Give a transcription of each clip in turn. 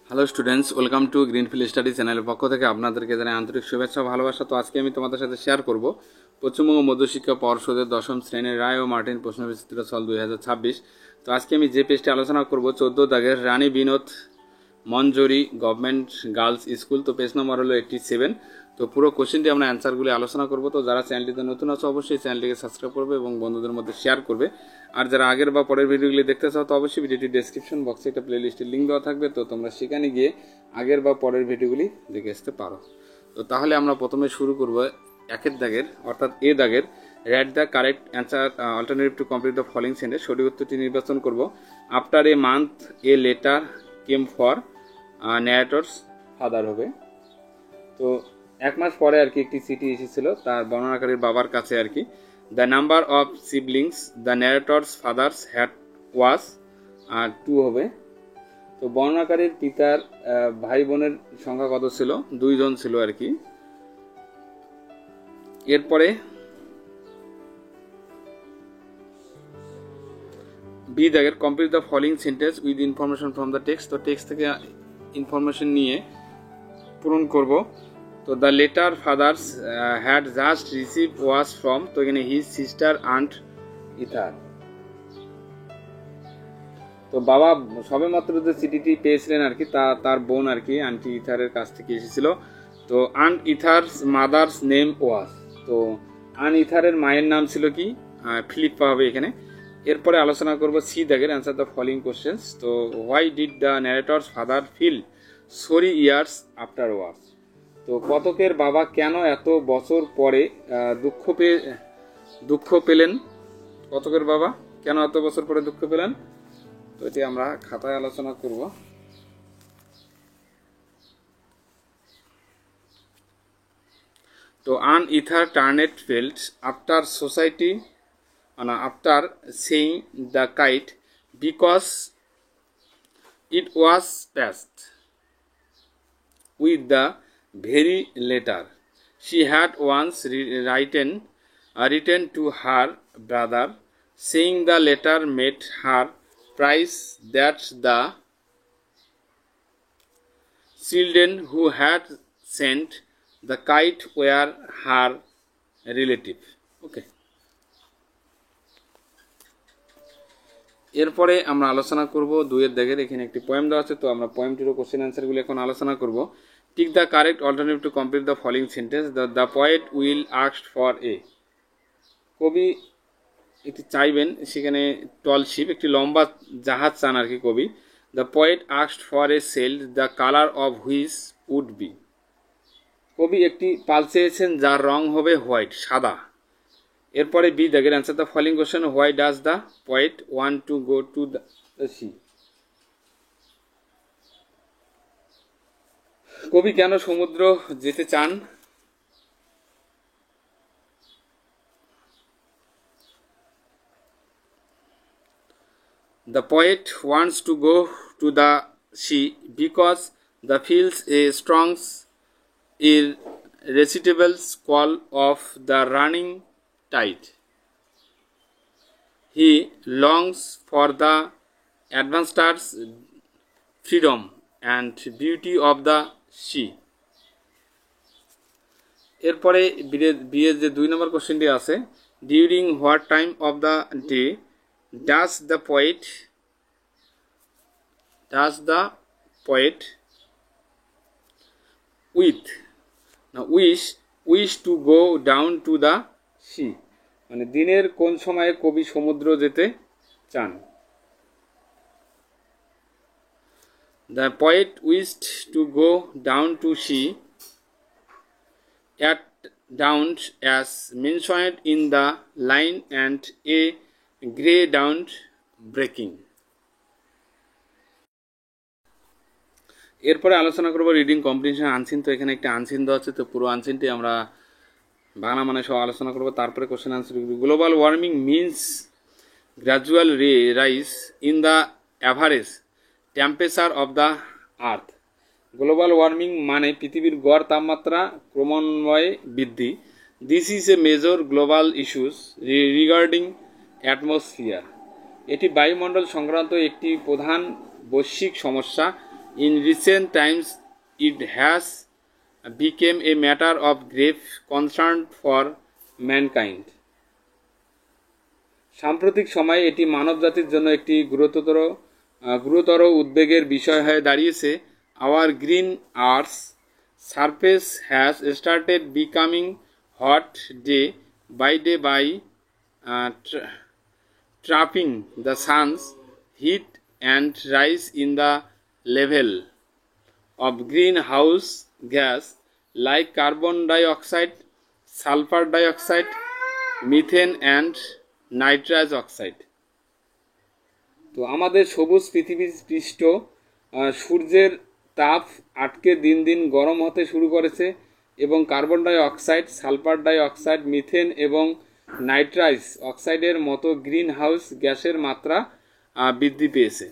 Hello students, welcome to greenfield study চ্যানেলের পক্ষ থেকে আপনাদেরকে জানাই আন্তরিক শুভেচ্ছা ও ভালোবাসা। তো আজকে আমি তোমাদের সাথে শেয়ার করব পশ্চিমবঙ্গ মধ্যশিক্ষা পর্ষদের দশম শ্রেণীর রায় ও মার্টিন প্রশ্নবিচিত্র সাল 2026। তো আজকে আমি যে পেজটি আলোচনা করব 14 দাগের রানী Binod Manjari government girls school. তো পেজ নম্বর হলো 87। তো পুরো কোশ্চেনটি আমরা অ্যান্সারগুলি আলোচনা করব। তো যারা চ্যানেলটিতে নতুন আছে অবশ্যই চ্যানেলটিকে সাবস্ক্রাইব করবে এবং বন্ধুদের মধ্যে শেয়ার করবে। আর যারা আগের বা পরের ভিডিওগুলি দেখতে চাও তো অবশ্যই ভিডিওটি ডেসক্রিপশন বক্সে একটা প্লেলিস্টের লিঙ্ক দেওয়া থাকবে, তো তোমরা সেখানে গিয়ে আগের বা পরের ভিডিওগুলি দেখে আসতে পারো। তো তাহলে আমরা প্রথমে শুরু করব একের দাগের অর্থাৎ এ দাগের write the correct answer alternative to complete the following sentence. সঠিক উত্তরটি নির্বাচন করব। After a month a letter came for narrator's father হবে। তো এক মাস পরে আর কি একটি চিঠি এসেছিল তার বর্ণনাকারীর বাবার কাছে আর কি। The number of siblings the narrator's father's had was 2 হবে। তো বর্ণনাকারীর পিতার ভাই বোনের সংখ্যা কত ছিল? 2 জন ছিল আর কি। এরপরে বি দাগের complete the following sentence with information from the text. তো টেক্সট থেকে ইনফরমেশন নিয়ে পূরণ করব। তো the letter father's had just receive was from, তো এখানে হিজ সিস্টার আন্ট ইথার। তো বাবা সবে মাত্র যে চিঠিটি পেয়েছিলেন আর কি তার বোন আর কি আন্টি ইথারের কাছ থেকে এসেছিল। তো আন্ট ইথার্স মাদার্স নেম ওয়াজ, তো আন ইথারের মায়ের নাম ছিল কি? ফিলিপ্পা হবে এখানে। এরপরে আলোচনা করব সি দাগের অ্যান্সার দ্য ফলোইং কোশ্চেন্স। তো why did the narrator's father feel sorry years after was. তো কতকের বাবা কেন এত বছর পরে দুঃখ পেলেন? কতকের বাবা কেন এত বছর পরে দুঃখ পেলেন? তো এটি আমরা খাতায় আলোচনা করব। তো an either ternate felt after society after saying the kite because it was past with the very letter she had once written to her brother, saying the letter made her price that the children who had sent the kite were her relative. Okay. এরপরে আমরা আলোচনা করব 2 দাগের। এখানে একটি poem দেওয়া আছে, তো আমরা পোয়েমটিরও কোশ্চেন অ্যান্সারগুলি এখন আলোচনা করব। Tick the correct alternative to complete the following sentence. The poet will asked for এ, কবি একটি চাইবেন সেখানে টল শিপ, একটি লম্বা জাহাজ চান আর কি কবি। The poet asked for a sail the colour of which would be, কবি একটি পাল চেয়েছেন যার রং হবে হোয়াইট, সাদা। এরপরে বি দাগের answer the following question. Why does the poet want to go to the C, কবি কেন সমুদ্র যেতে চান? The poet wants to go to the sea because the feels a strong irresistible squall of the running tide. He longs for the adventure's freedom and beauty of the sea. এরপরে বিয়ের যে 2 number কোশ্চেনটি আছে, during what time of the day does the poet wish to go down to the sea, মানে দিনের কোন সময়ে কবি সমুদ্র যেতে চান? The poet wished to go down to sea at dawn as mentioned in the line and a grey dawn breaking. এরপরে আলোচনা করব রিডিং কম্প্রিহেনশন আনসিন। তো এখানে একটা আনসিন দেওয়া আছে, তো পুরো আনসিনটি আমরা বাংলা মানে সহ আলোচনা করব, তারপরে question answer. Global warming means gradual rise in the average temperature of the earth. Global warming মানে পৃথিবীর গড় তাপমাত্রা ক্রমান্বয়ে বৃদ্ধি। This is a major global issues regarding atmosphere, এটি বায়ুমণ্ডল সংক্রান্ত একটি প্রধান বৈশ্বিক সমস্যা। In recent times, it has become a matter of grave concern for mankind. সাম্প্রতিক সময়ে এটি মানবজাতির জন্য একটি গুরুতর উদ্বেগের বিষয় হয়ে দাঁড়িয়েছে। Our green Earth's surface has started becoming hot day by trapping the sun's heat and rise in the level of greenhouse gas like carbon dioxide, sulfur dioxide, methane and nitrous oxide. তো আমাদের সবুজ পৃথিবীর পৃষ্ঠ সূর্যের তাপ আটকে দিন দিন গরম হতে শুরু করেছে এবং carbon dioxide, sulphur dioxide, methane এবং নাইট্রাস অক্সাইডের মতো গ্রিন হাউস গ্যাসের মাত্রা বৃদ্ধি পেয়েছে।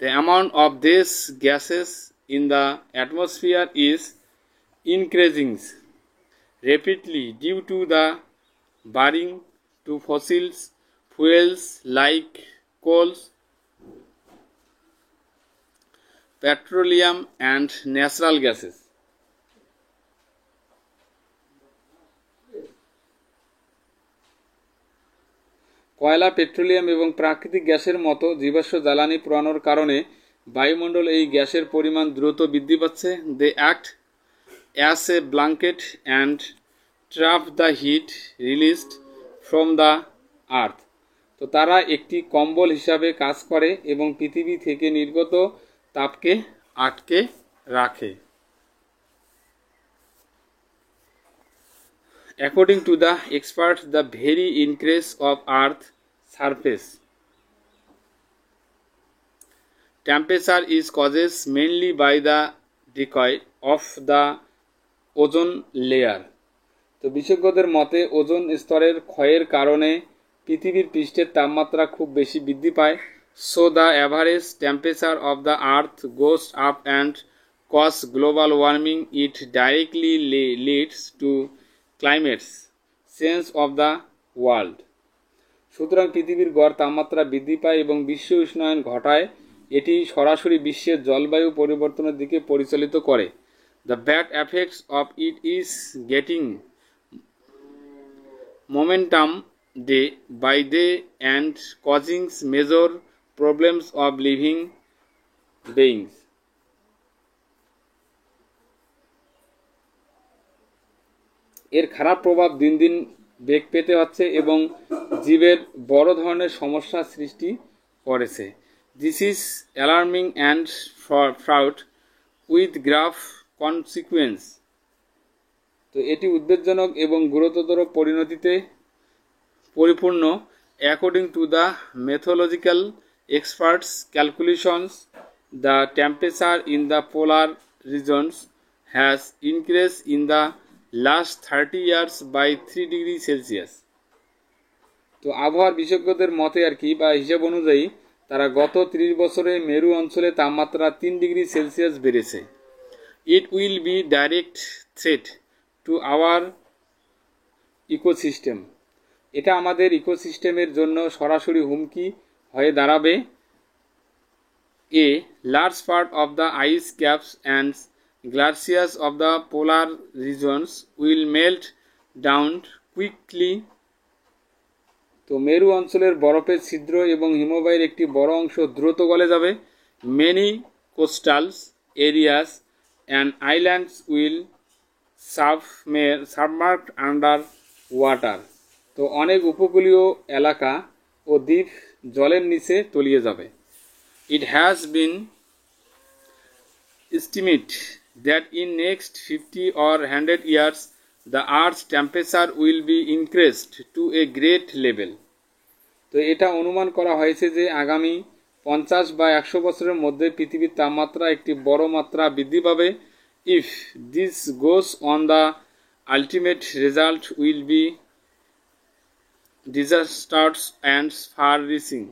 The amount of this gases in the atmosphere is increasing rapidly due to the burning to fossil fuels like coal, petroleum and natural gases. কয়লা, petroleum এবং প্রাকৃতিক গ্যাসের মতো জীবাশ্ম জ্বালানি পোড়ানোর কারণে বায়ুমণ্ডলে এই গ্যাসের পরিমাণ দ্রুত বৃদ্ধি পাচ্ছে। They act as a blanket and trap the heat released from the earth. তো তারা একটি কম্বল হিসাবে কাজ করে এবং পৃথিবী থেকে নির্গত তাপকে আটকে রাখে। According to the experts, the very increase of Earth's surface temperature is caused mainly by the decay of the ozone layer. তো বিশেষজ্ঞদের মতে ওজোন স্তরের ক্ষয়ের কারণে পৃথিবীর পৃষ্ঠের তাপমাত্রা খুব বেশি বৃদ্ধি পায়। So the average temperature of the earth goes up and cause global warming. It directly leads to climates change of the world. সুতরাং পৃথিবীর গড় তাপমাত্রা বৃদ্ধি পায় এবং বিশ্ব উষ্ণায়ন ঘটায়। এটি সরাসরি বিশ্বের জলবায়ু পরিবর্তনের দিকে পরিচালিত করে। The bad effects of it is getting momentum day by day and causing major problems of living beings. এর খারাপ প্রভাব দিন দিন বেগ পেতে হচ্ছে এবং জীবের বড় ধরনের সমস্যা সৃষ্টি করেছে। This is alarming and fraught with grave consequence. তো এটি উদ্বেগজনক এবং গুরুতর পরিণতিতে পরিপূর্ণ। According to the meteorological experts calculations, the temperature in the polar regions has increase in the last 30 years by 3 degree Celsius. তো আবহাওয়ার বিশেষজ্ঞদের মতে আর কি বা হিসাব অনুযায়ী তারা গত 30 বছরে মেরু অঞ্চলে তাপমাত্রা 3 ডিগ্রি সেলসিয়াস বেড়েছে। It will be direct threat to our ecosystem. এটা আমাদের ইকোসিস্টেমের জন্য সরাসরি হুমকি হয়ে দাঁড়াবে। A large part of the ice caps and glaciers of the polar regions will melt down quickly. তো মেরু অঞ্চলের বরফের ছিদ্র এবং হিমবাহের একটি বড় অংশ দ্রুত গলে যাবে। Many coastals areas and islands will submerged under water. তো অনেক উপকূলীয় এলাকা ও দ্বীপ জলের নিচে তলিয়ে যাবে। ইট has been estimate that in next 50 or 100 years the Earth's temperature will be increased to a great level. তো এটা অনুমান করা হয়েছে যে আগামী 50 বা 100 বছরের মধ্যে পৃথিবীর তাপমাত্রা একটি বড় মাত্রা বৃদ্ধি পাবে। If this goes on, the ultimate result will be disastrous and far-reaching.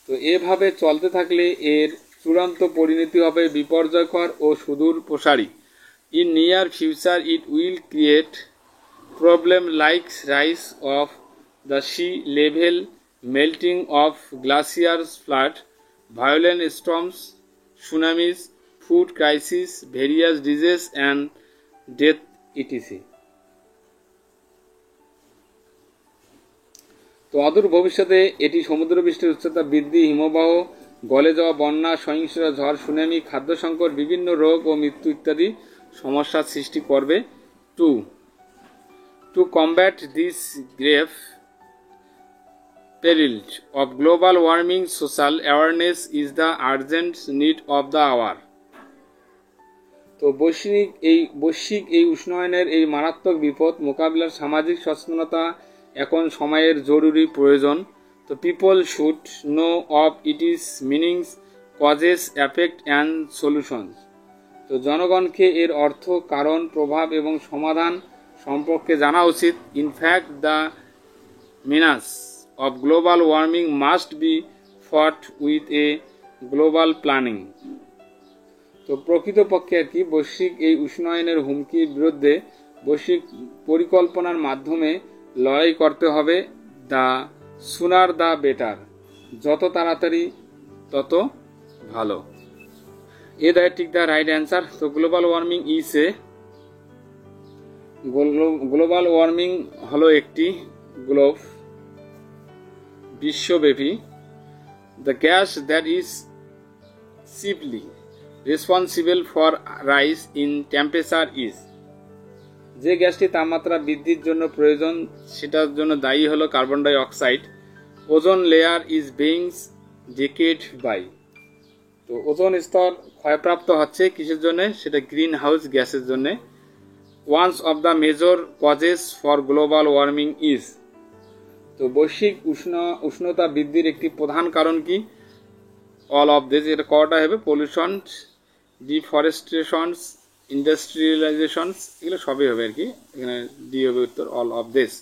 তো এভাবে চলতে থাকলে এর চূড়ান্ত পরিণতি হবে বিপর্যয়কর ও সুদূর প্রসারী। In near future, it will create problems like rise of the sea level, melting of glaciers, flood, violent storms, tsunamis, food crisis, various diseases and death etc. তো অদূর ভবিষ্যতে এটি সমুদ্রপৃষ্ঠের উচ্চতা বৃদ্ধি, হিমবাহ গলে যাওয়া, বন্যা, সহিংস ঝড়, সুনামি, খাদ্য সংকট, বিভিন্ন রোগ ও মৃত্যু ইত্যাদি সমস্যার সৃষ্টি করবে। Two combat this grave peril of global warming, social awareness is the urgent need of the hour. তো বৈশ্বিক এই উষ্ণায়নের এই মারাত্মক বিপদ মোকাবিলার সামাজিক সচেতনতা এখন সময়ের জরুরি প্রয়োজন। তো people should know of it is meanings, causes, effect and solutions. তো জনগণকে এর অর্থ, কারণ, প্রভাব এবং সমাধান সম্পর্কে জানা উচিত। In fact the menace of global warming must be fought with a global planning. তো প্রকৃতপক্ষে আর কি বৈশ্বিক এই উষ্ণায়নের হুমকির বিরুদ্ধে বৈশ্বিক পরিকল্পনার মাধ্যমে লড়াই করতে হবে। দ্য সুনার দ্য বেটার, যত তাড়াতাড়ি তত ভালো। ঠিক দ্য রাইট অ্যান্সার। তো গ্লোবাল ওয়ার্মিং গ্লোবাল ওয়ার্মিং হলো একটি বিশ্বব্যাপী the gas that is chiefly responsible for rise in temperature is, যে গ্যাসটি তাপমাত্রা বৃদ্ধির জন্য প্রয়োজন সেটার জন্য দায়ী হলো carbon dioxide. Ozone layer is being decayed by, তো ওজোন স্তর ক্ষয়প্রাপ্ত হচ্ছে কিসের জন্য? সেটা গ্রিন হাউস গ্যাসের জন্য। Ones of the major causes for global warming is, তো বৈশ্বিক উষ্ণতা বৃদ্ধির একটি প্রধান কারণ কি? অল অফ দিস, এটা কটা হবে? পলিউশন, ডিফরেস্টেশনস, ইন্ডাস্ট্রিয়ালাইজেশনস, এগুলো সবই হবে আর কি। এখানে ডি হবে উত্তর, অল অফ দিস।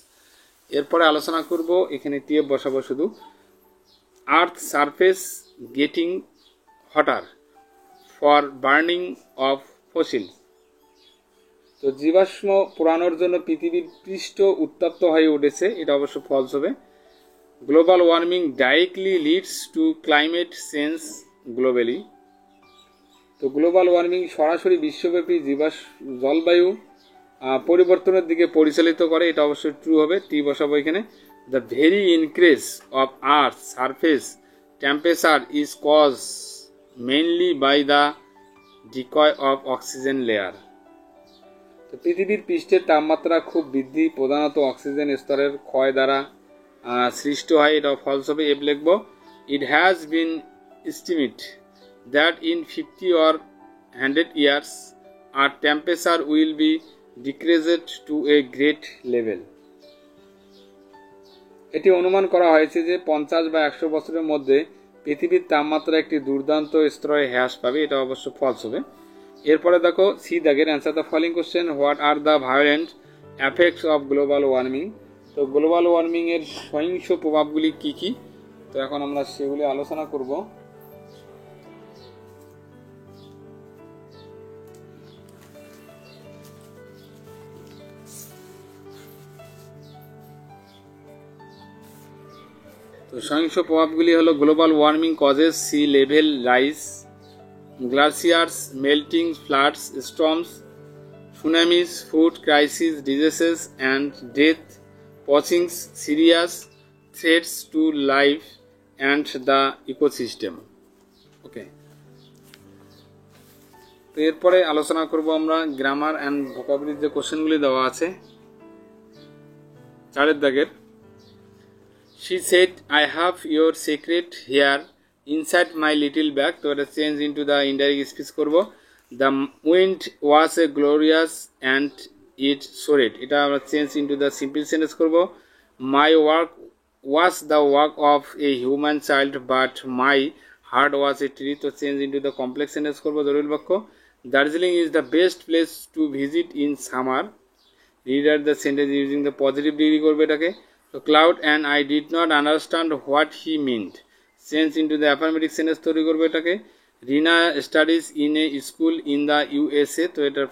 এরপরে আলোচনা করব, এখানে টিএফ বসাবো শুধু। Earth surface getting hotter for burning of fossil, তো জীবাশ্ম পোড়ানোর জন্য পৃথিবীর পৃষ্ঠ উত্তপ্ত হয়ে উঠেছে, এটা অবশ্য ফলস হবে। Global warming directly leads two climate change globally, তো গ্লোবাল ওয়ার্মিং সরাসরি বিশ্বব্যাপী জলবায়ু পরিবর্তনের দিকে পরিচালিত করে, এটা অবশ্যই ট্রু হবে। টি বসাবো এখানে। The very increase of earth surface temperature is cause mainly by the decay of oxygen layer, তো পৃথিবীর পৃষ্ঠের তাপমাত্রা খুব বৃদ্ধি প্রধানত অক্সিজেন স্তরের ক্ষয় দ্বারা সৃষ্ট হয়, এটা ফলস হবে। এফ লিখব। It has been estimate that in 50 or 100 years our temperature will be decreased to a great level, এটি অনুমান করা হয়েছে যে 50 বা 100 বছরের মধ্যে পৃথিবীর তাপমাত্রা একটি দুর্দান্ত স্তরে হ্রাস পাবে, এটা অবশ্য ফলস হবে। এরপরে দেখো সি দাগের answer the following question, what are the violent effects of global warming, তো গ্লোবাল ওয়ার্মিং এর সহিংস প্রভাবগুলি কি কি? তো এখন আমরা সেগুলি আলোচনা করব। তো সহিংস প্রভাবগুলি হলো global warming causes sea level rise, glaciers melting, floods, storms, tsunamis, food crisis, diseases and death, posing serious threats to life and the ecosystem. ওকে, তো এরপরে আলোচনা করব আমরা গ্রামার অ্যান্ড ভোকাবুলারি যে কোশ্চেনগুলি দেওয়া আছে 4 দাগের। She said, I have your secret here inside my little bag, তো এটা change into the indirect speech করব। The wind was a glorious and it soared, এটা আমরা change into the simple sentence করব। My work was the work of a human child but my heart was a tree, তো change into the complex sentence করব জরুরি বাক্য। Darjeeling is the best place to visit in summer, read out the sentence using the positive degree করবে এটাকে। তো cloud and I did not understand what he meant, change into the affirmative sentence তৈরি করবে এটাকে। Rina studies in a school in the USA, তো এটা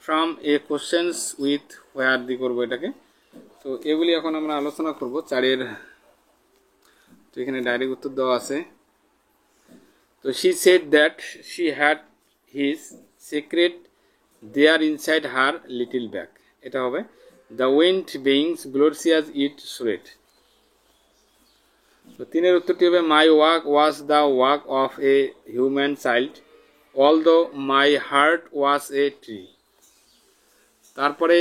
form a questions with where the করবো এটাকে। তো এগুলি এখন আমরা আলোচনা করব 4-এর, তো এখানে ডাইরেক্ট উত্তর দেওয়া আছে। তো she said that she had his secret there inside her little bag. এটা হবে the wind beings glorious it sweat. তো তিনের উত্তরটি হবে my work was the work of a human child although my heart was a tree. তারপরে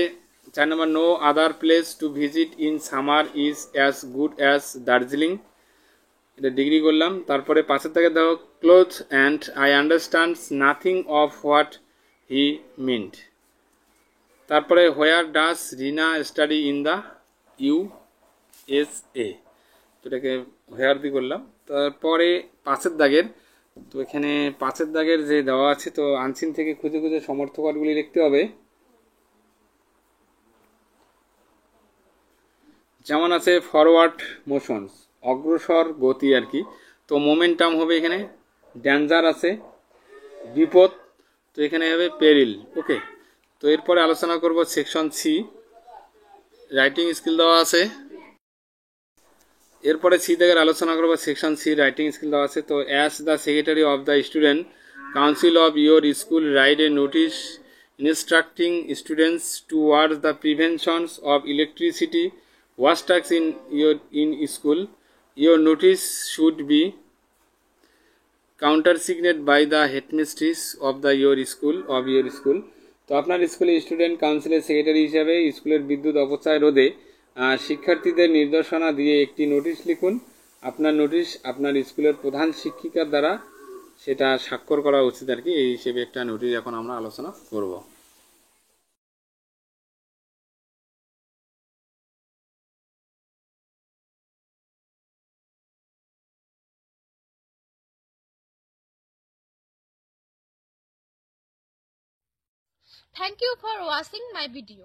4 নম্বর no other place to visit in summer is as good as Darjeeling, এটা degree করলাম। তারপরে পাশের থেকে দেখো cloth and I understand nothing of what he mint. তারপরে হোয়ার ডাস রিনা study in the USA, তো এটাকে হোয়ার দিয়ে করলাম। তারপরে পাশের দাগের, তো এখানে পাশের দাগের যে দেওয়া আছে, তো আনসিন থেকে খুঁজে খুঁজে সমর্থকগুলি লিখতে হবে। যেমন আছে ফরওয়ার্ড মোশনস, অগ্রসর গতি আর কি, তো মোমেন্টাম হবে এখানে ডেঞ্জার আছে বিপদ, তো এখানে হবে পেরিল। ওকে, তো এরপরে আলোচনা করব সেকশন সি, রাইটিং স্কিল দেওয়া আছে। এরপরে সি থেকে আলোচনা করব সেকশন সি, রাইটিং স্কিল দেওয়া আছে। তো as the secretary of the student council of your school write a notice instructing students towards the preventions of electricity washtubs in school. Your notice should be countersigned by the headmistress of your school. তো আপনার স্কুলে student কাউন্সিলের secretary হিসাবে স্কুলের বিদ্যুৎ অপচয় রোধে শিক্ষার্থীদের নির্দেশনা দিয়ে একটি নোটিশ লিখুন। আপনার নোটিশ আপনার স্কুলের প্রধান শিক্ষিকার দ্বারা সেটা স্বাক্ষর করা উচিত আর কি, এই হিসেবে একটা নোটিশ এখন আমরা আলোচনা করব। Thank you for watching my video.